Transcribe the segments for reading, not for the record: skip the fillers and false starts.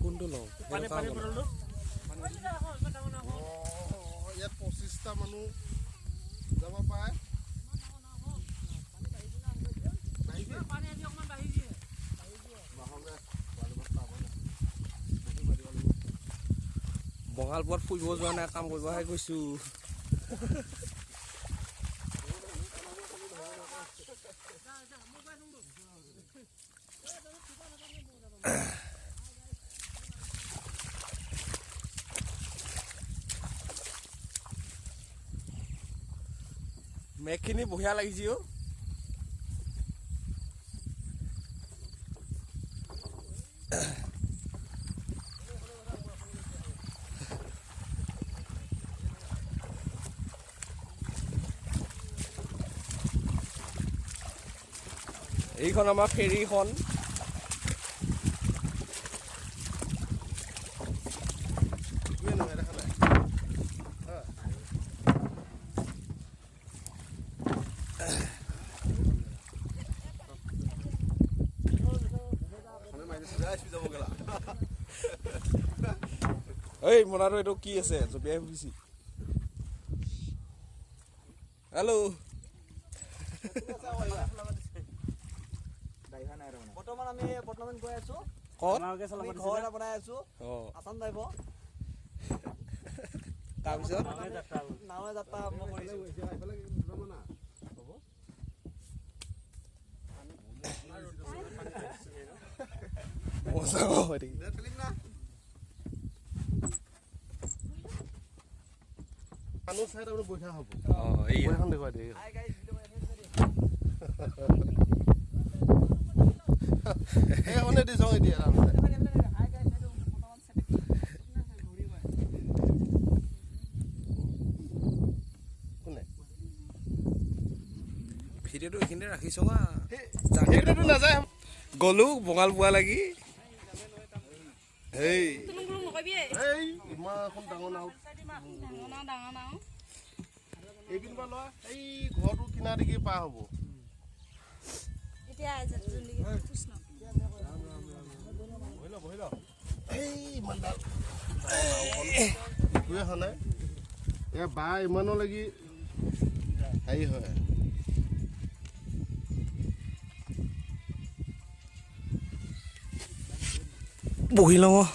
কোনটো লওঁ পানী বটলটো ইয়াত 25টা মানুহ যাব পাৰে বঙালপুৰত ফুৰিব যোৱা নাই কাম কৰিবহে গৈছো মেঘখিনি বঢ়িয়া লাগিছে অ এইখন আমাৰ ফেৰীখন এই মনাৰো এইটো কি আছে জপিয়াই ফুৰিছি হেল্ল' বৰ্তমান গৈ আছো ঘৰ এটা বনাই আছো আসাম টাইপ তাৰপিছত নাৱে যাত্ৰা আৰম্ভ কৰিছো মজা হয় দেখি মানুহ চাই তাৰমানে বৈঠা হ'ব এই বৈঠাখন দেখুৱাই দিয়ে সেইখনে দি যাওঁ এতিয়া কোনে ভিডিঅ'টো এইখিনিতে ৰাখিছো সেইটোতো নাযায় গ'লো বঙাল পোৱা লাগি এই এই ইমান ডাঙৰ নাও এইপিন পৰা লোৱা এই ঘৰটো কিনা দেখি পাৰ হ'ব এই ইমান অহা নাই এয়া বা ইমানো লাগি হেৰি হয় বহি লওঁ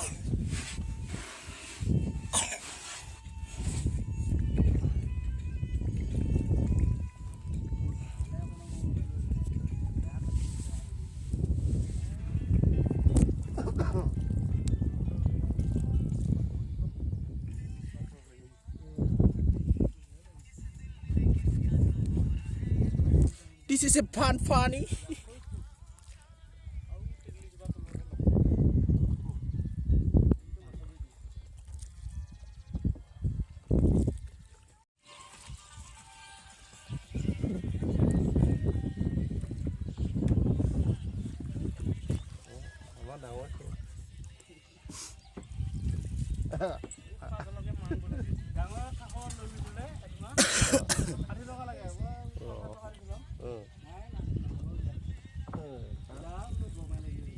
This is a funny.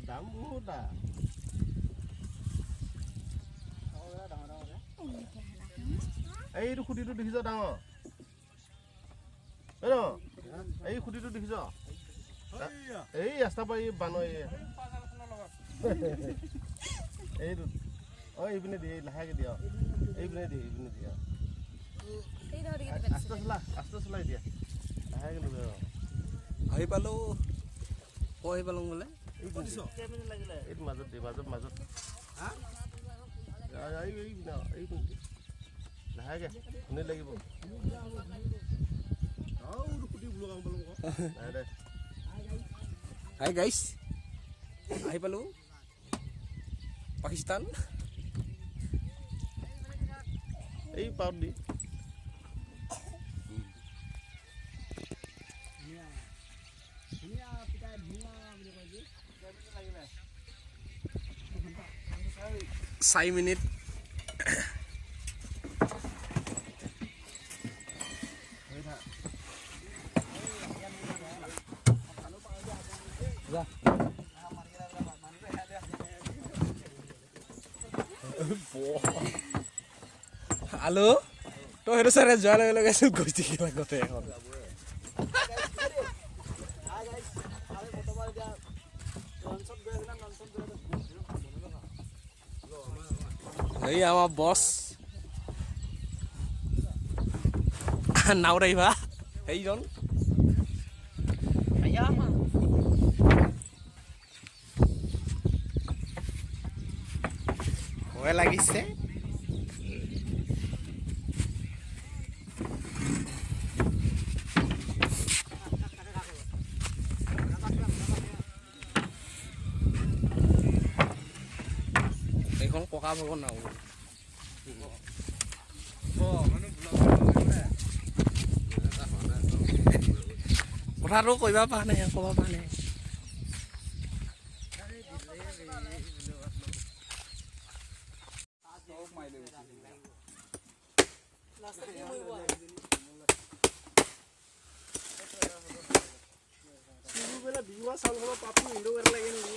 দাম বহুত এইটো খুঁটিটো দেখিছ ডাঙৰ এই খুঁটিটো দেখিছ এই ৰাস্তা পৰা এই বানৰ এইটো এইপিনে দিয়ে লাহেকে দিয়া এইপিনে দিয়ে আস্তে চলাই দিয়া লাহেকে লৈ আহি পালো আহি পালো বোলে এইটো মাজত দিয়ে মাজত লাহেকে শুনি লাগিব হাই গাইছ আহি পালো পাকিস্তান এই পাউত দি চাৰি মিনিট আলু তই সেইটো চাইডে যোৱাৰ লগে লগে চোন গৈছে কিবা গোটে এখন এই আমাৰ বছ নাওত আহিবা সেইজন ভয় লাগিছে এইখন পকা ভাগৰ নাও কথাটো কবা পৰা নাই ক'ব পৰা নাই বিহুৱা চাউল খাব পাপু হিন্দু কৰিব লাগে নেকি